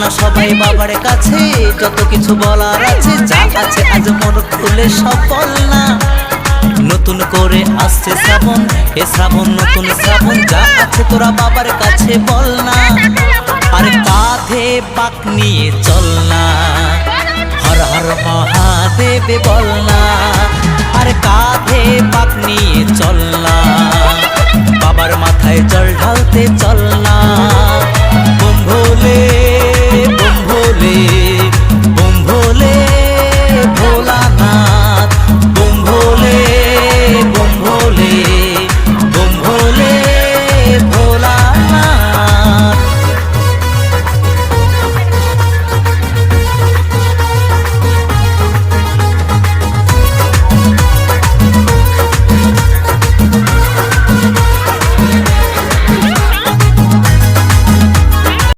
না সবাই বাবার কাছে, যত কিছু বলার আছে, যা আছে আজ মন খুলে সব বল না। নতুন করে আসছে শ্রাবণ, এ শ্রাবণ নতুন শ্রাবণ, যা আছে তোরা বাবার কাছে বল না। আর কাঁধে পাক নিয়ে চল না, হর হর মহাদেব বল না। আর কাঁধে পাক নিয়ে চল না, বাবার মাথায় জল ঢালতে চল না।